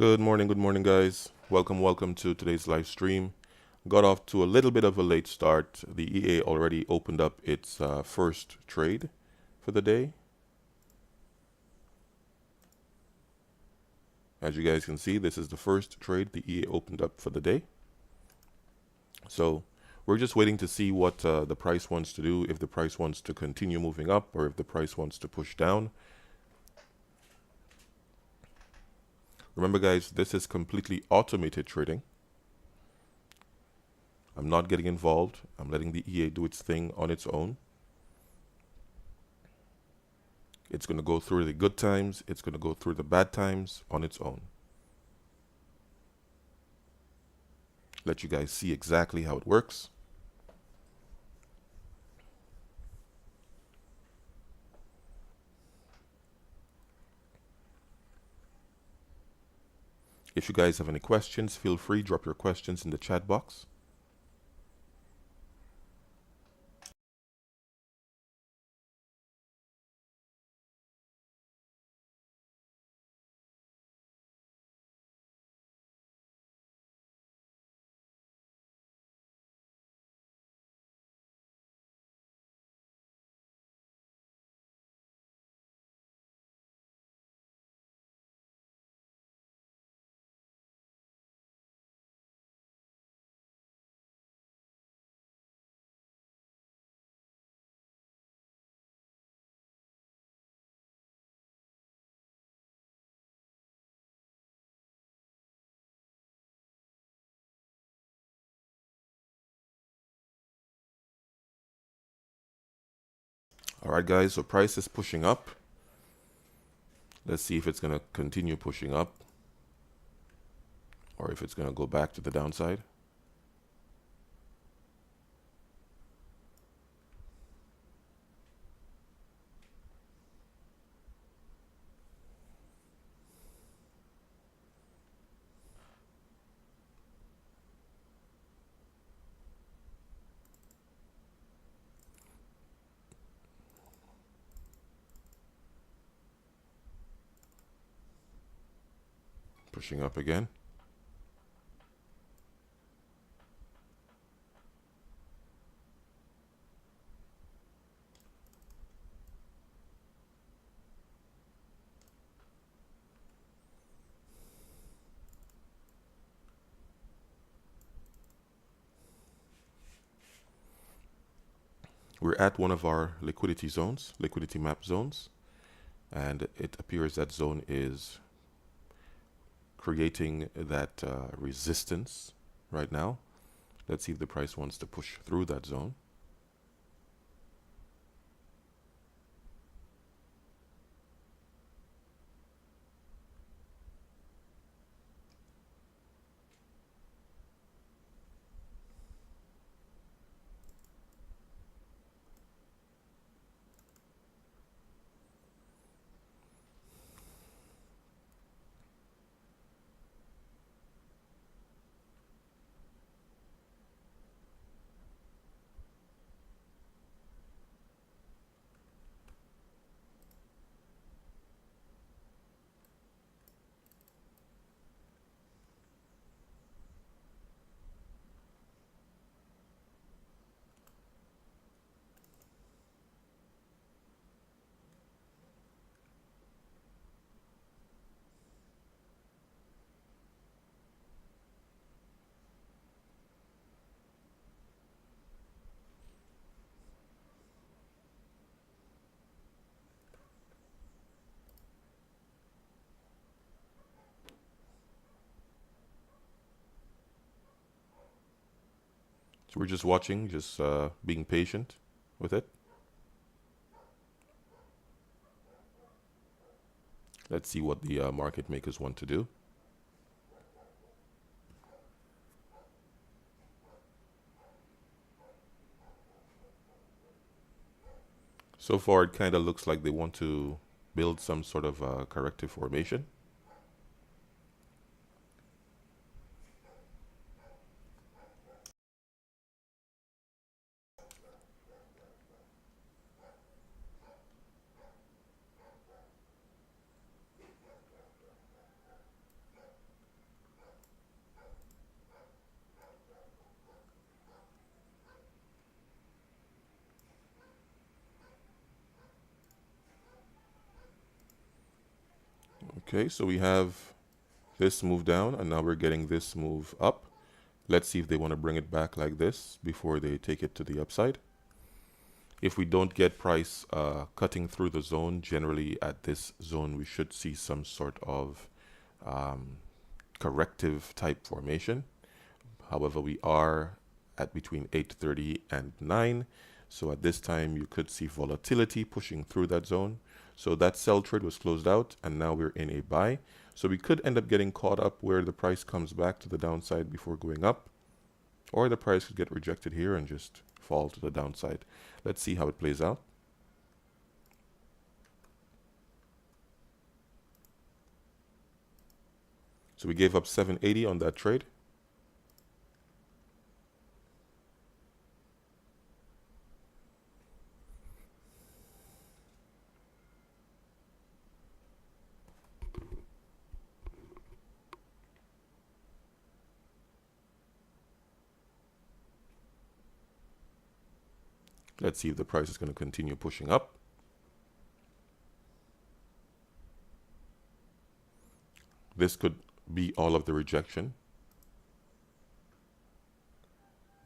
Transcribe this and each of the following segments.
Good morning, guys. Welcome to today's live stream. Got off to a little bit of a late start. The EA already opened up its first trade for the day. As you guys can see, this is the first trade the EA opened up for the day. So we're just waiting to see what the price wants to do, if the price wants to continue moving up or if the price wants to push down. Remember, guys, this is completely automated trading. I'm not getting involved. I'm letting the EA do its thing on its own. It's going to go through the good times. It's going to go through the bad times on its own. Let you guys see exactly how it works. If you guys have any questions, feel free, drop your questions in the chat box. All right, guys, so price is pushing up. Let's see if it's going to continue pushing up or if it's going to go back to the downside. Pushing up again. We're at one of our liquidity zones, liquidity map zones, and it appears that zone is creating that resistance right now. Let's see if the price wants to push through that zone. So we're just watching, just being patient with it. Let's see what the market makers want to do. So far, it kind of looks like they want to build some sort of corrective formation. Okay, so we have this move down, and now we're getting this move up. Let's see if they want to bring it back like this before they take it to the upside. If we don't get price cutting through the zone, generally at this zone, we should see some sort of corrective type formation. However, we are at between 8:30 and 9. So at this time, you could see volatility pushing through that zone. So that sell trade was closed out, and now we're in a buy. So we could end up getting caught up where the price comes back to the downside before going up, or the price could get rejected here and just fall to the downside. Let's see how it plays out. So we gave up 780 on that trade. Let's see if the price is going to continue pushing up. This could be all of the rejection.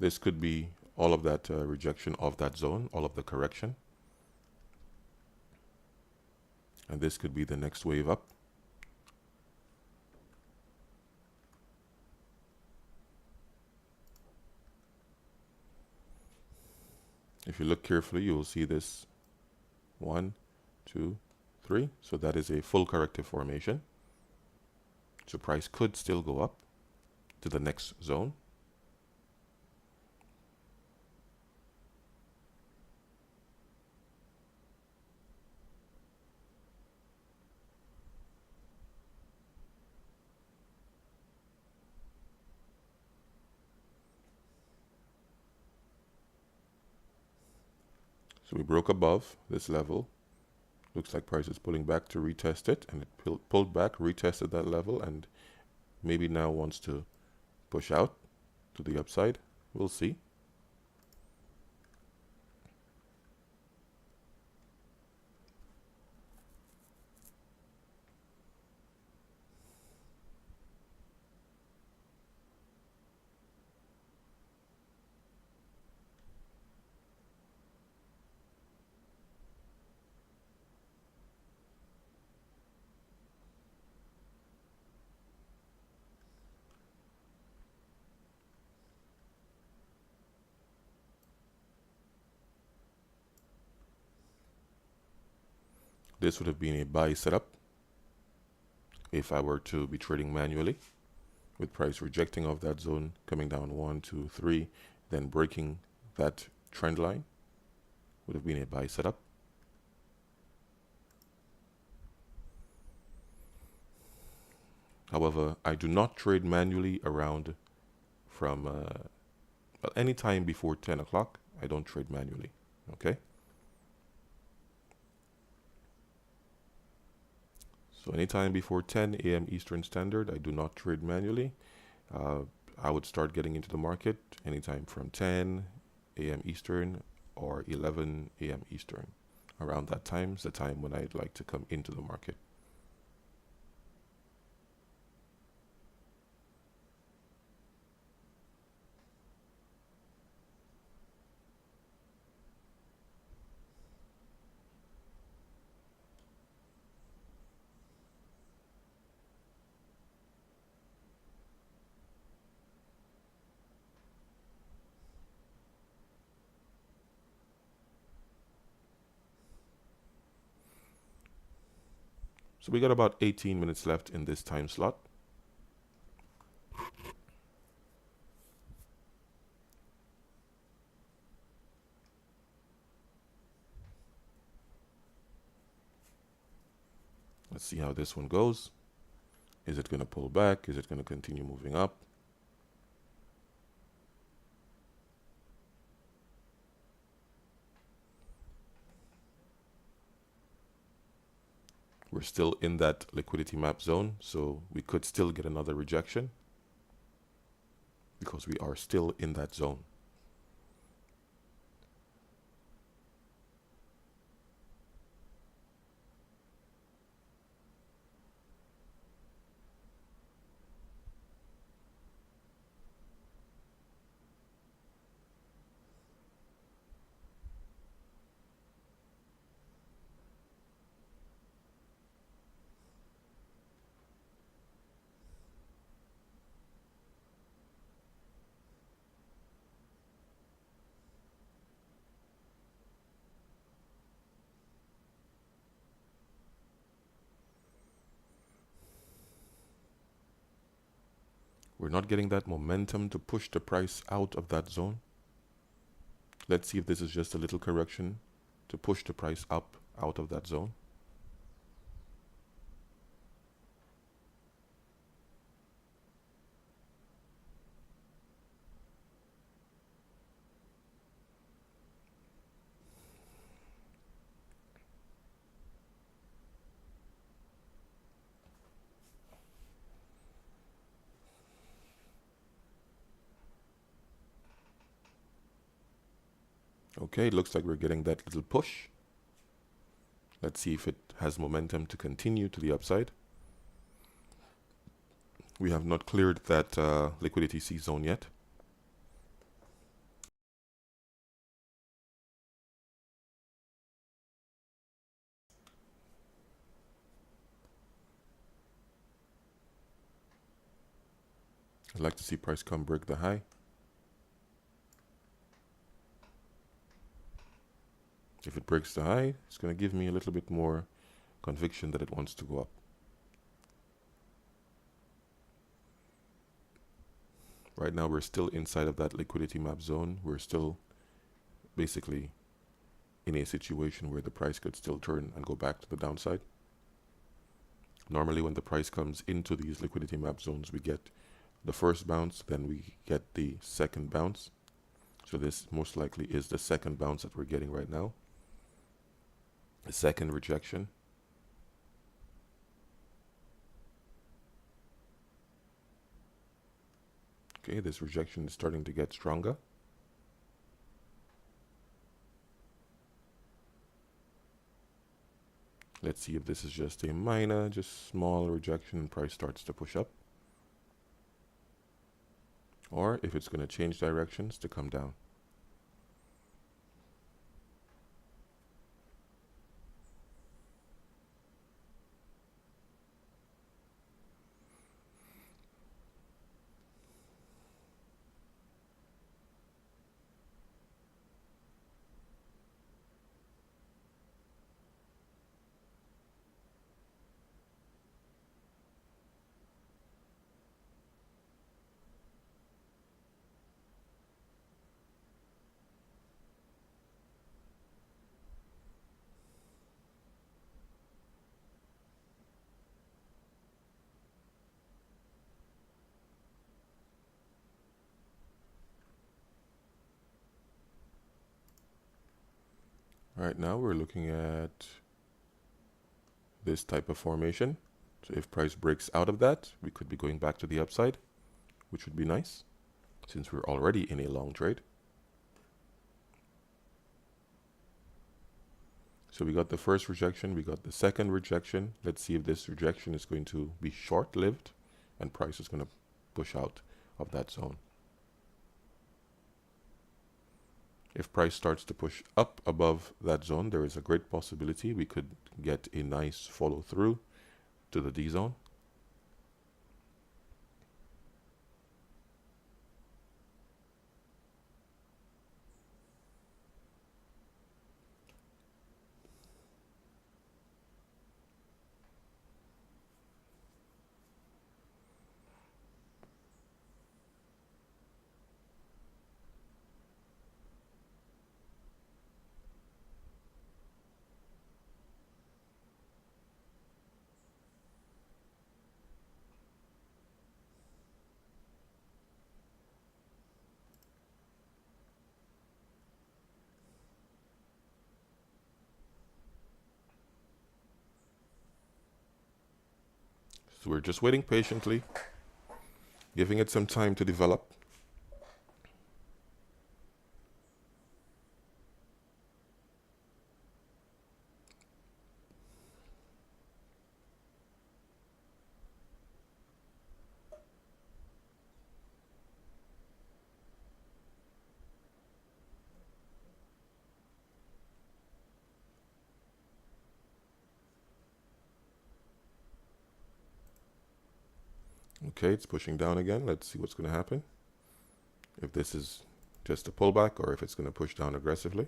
This could be all of that rejection of that zone, all of the correction. And this could be the next wave up. If you look carefully, you will see this 1, 2, 3. So that is a full corrective formation. So price could still go up to the next zone. So we broke above this level. Looks like price is pulling back to retest it, and it pulled back, retested that level, and maybe now wants to push out to the upside. We'll see. This would have been a buy setup if I were to be trading manually, with price rejecting off that zone, coming down 1, 2, 3, then breaking that trend line. Would have been a buy setup. However, I do not trade manually around from any time before 10 o'clock. I don't trade manually. Okay. So anytime before 10 a.m. Eastern Standard, I do not trade manually. I would start getting into the market anytime from 10 a.m. Eastern or 11 a.m. Eastern. Around that time is the time when I'd like to come into the market. So we got about 18 minutes left in this time slot. Let's see how this one goes. Is it going to pull back? Is it going to continue moving up? We're still in that liquidity map zone, so we could still get another rejection because we are still in that zone. We're not getting that momentum to push the price out of that zone. Let's see if this is just a little correction to push the price up out of that zone. Okay, it looks like we're getting that little push. Let's see if it has momentum to continue to the upside. We have not cleared that liquidity C zone yet. I'd like to see price come break the high. If it breaks the high, it's going to give me a little bit more conviction that it wants to go up. Right now, we're still inside of that liquidity map zone. We're still basically in a situation where the price could still turn and go back to the downside. Normally, when the price comes into these liquidity map zones, we get the first bounce, then we get the second bounce. So this most likely is the second bounce that we're getting right now. A second rejection. Okay, this rejection is starting to get stronger. Let's see if this is just a minor, just small rejection and price starts to push up. Or if it's going to change directions to come down. Right now we're looking at this type of formation. So if price breaks out of that, we could be going back to the upside, which would be nice since we're already in a long trade. So we got the first rejection, we got the second rejection. Let's see if this rejection is going to be short-lived and price is going to push out of that zone. If price starts to push up above that zone, there is a great possibility we could get a nice follow through to the D zone. So we're just waiting patiently, giving it some time to develop. Okay, it's pushing down again. Let's see what's going to happen. If this is just a pullback or if it's going to push down aggressively.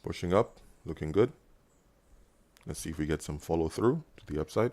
Pushing up, looking good. Let's see if we get some follow through to the upside.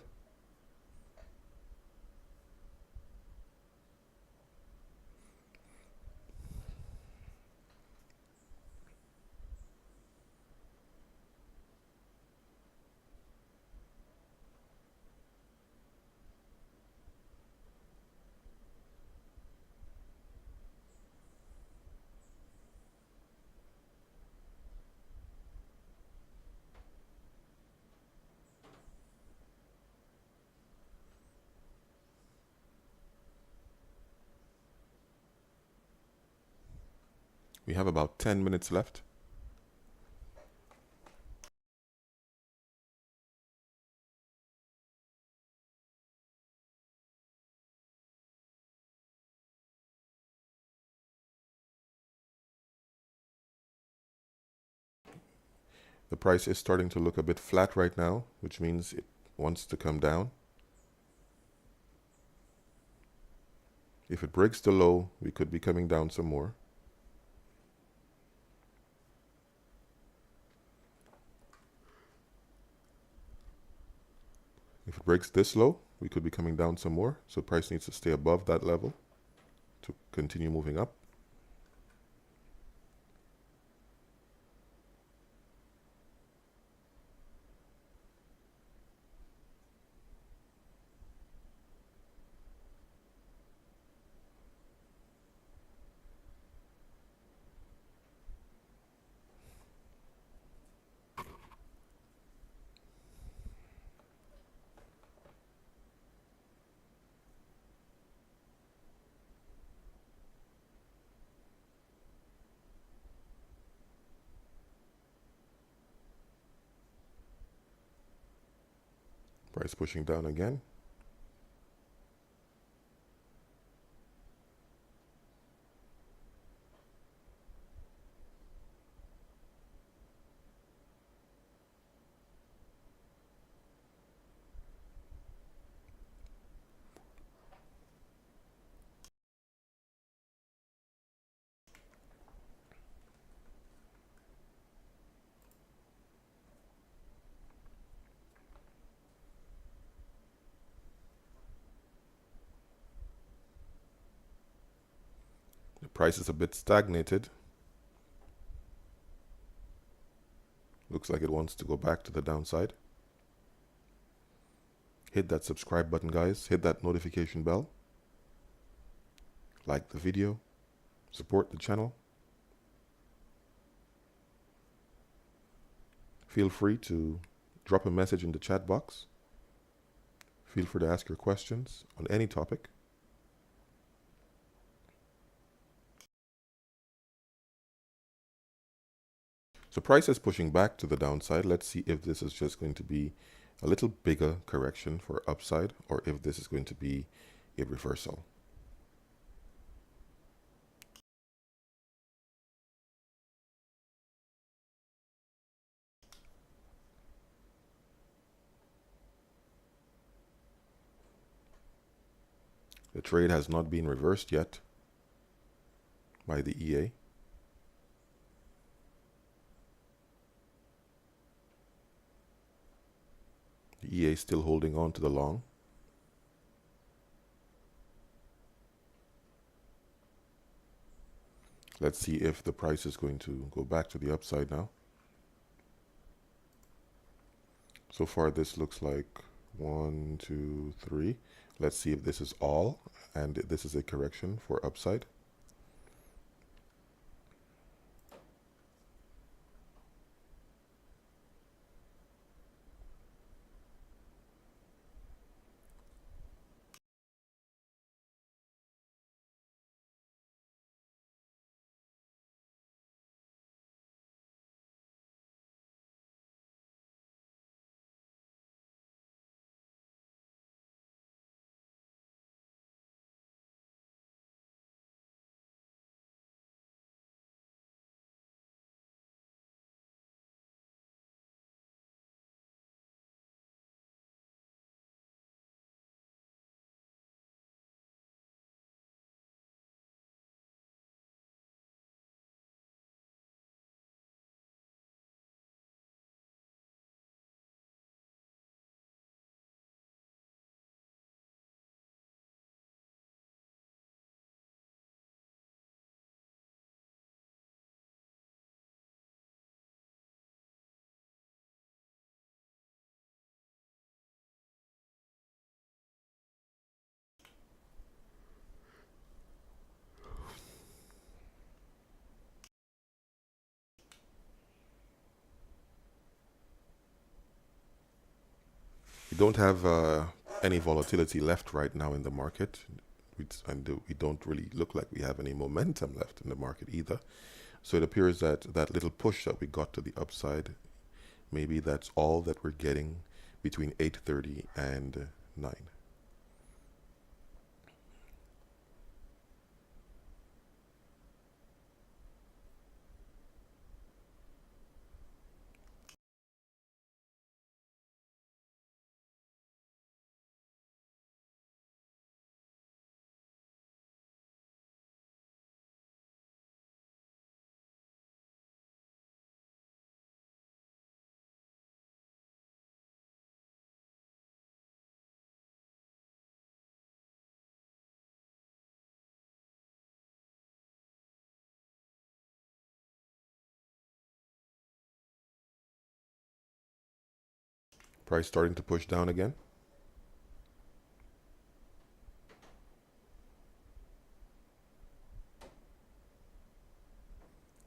We have about 10 minutes left. The price is starting to look a bit flat right now, which means it wants to come down. If it breaks the low, we could be coming down some more. If it breaks this low, we could be coming down some more. So price needs to stay above that level to continue moving up. Price pushing down again. The price is a bit stagnated. Looks like it wants to go back to the downside. Hit that subscribe button, guys. Hit that notification bell. Like the video. Support the channel. Feel free to drop a message in the chat box. Feel free to ask your questions on any topic. So price is pushing back to the downside. Let's see if this is just going to be a little bigger correction for upside or if this is going to be a reversal. The trade has not been reversed yet by the EA. The EA is still holding on to the long. Let's see if the price is going to go back to the upside now. So far this looks like 1, 2, 3. Let's see if this is all and this is a correction for upside. don't have any volatility left right now in the market. We don't really look like we have any momentum left in the market either. So it appears that that little push that we got to the upside, maybe that's all that we're getting between 8:30 and 9. Price starting to push down again.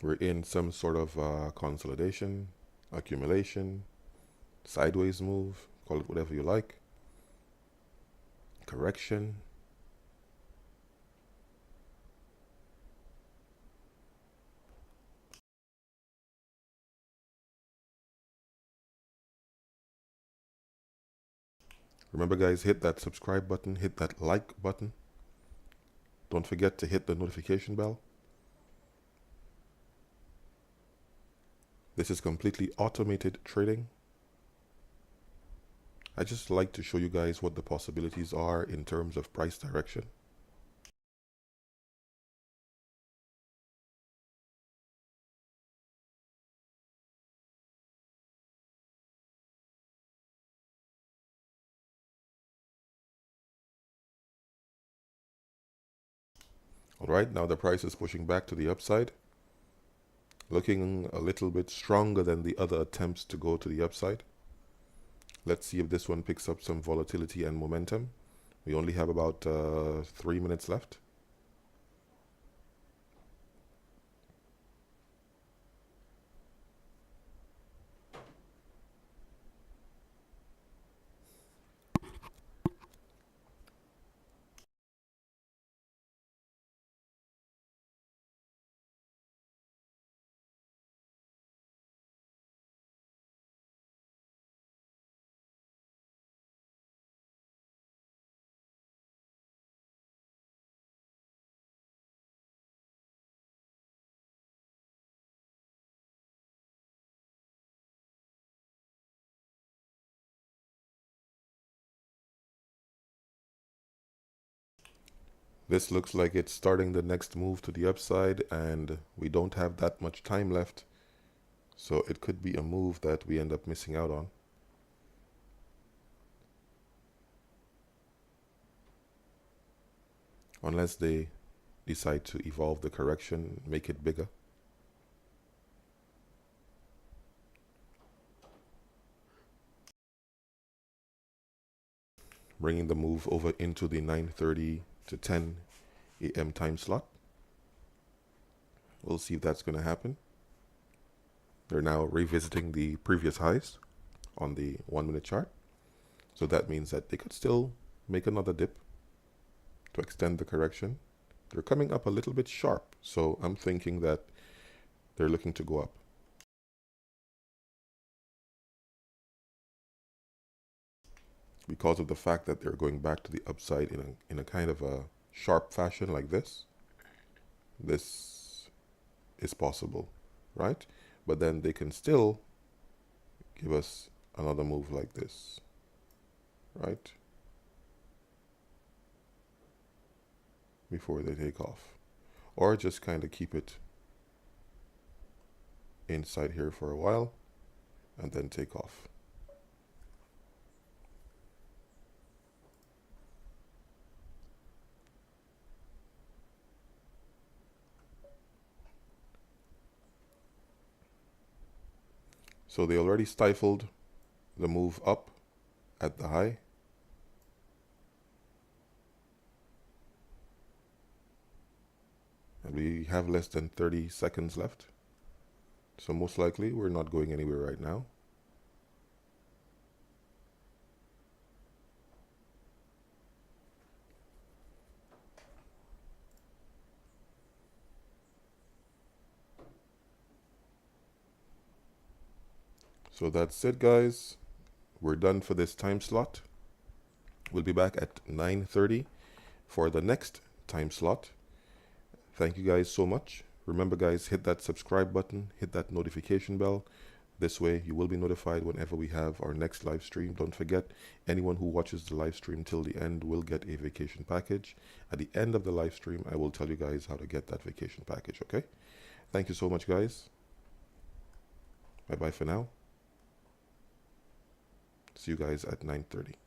We're in some sort of consolidation, accumulation, sideways move, call it whatever you like, correction. Remember guys, hit that subscribe button, hit that like button. Don't forget to hit the notification bell. This is completely automated trading. I just like to show you guys what the possibilities are in terms of price direction. All right, now the price is pushing back to the upside, looking a little bit stronger than the other attempts to go to the upside. Let's see if this one picks up some volatility and momentum. We only have about 3 minutes left. This looks like it's starting the next move to the upside, and we don't have that much time left. So it could be a move that we end up missing out on. Unless they decide to evolve the correction, make it bigger. Bringing the move over into the 9:30 to 10 a.m. time slot. We'll see if that's going to happen. They're now revisiting the previous highs on the 1-minute chart. So that means that they could still make another dip to extend the correction. They're coming up a little bit sharp, so I'm thinking that they're looking to go up. Because of the fact that they're going back to the upside in a kind of a sharp fashion like this. This is possible, right? But then they can still give us another move like this, right? Before they take off. Or just kind of keep it inside here for a while and then take off. So they already stifled the move up at the high. And we have less than 30 seconds left. So most likely we're not going anywhere right now. So that's it, guys. We're done for this time slot. We'll be back at 9:30 for the next time slot. Thank you guys so much. Remember, guys, hit that subscribe button, hit that notification bell. This way you will be notified whenever we have our next live stream. Don't forget, anyone who watches the live stream till the end will get a vacation package. At the end of the live stream, I will tell you guys how to get that vacation package, okay? Thank you so much, guys. Bye-bye for now. See you guys at 9:30.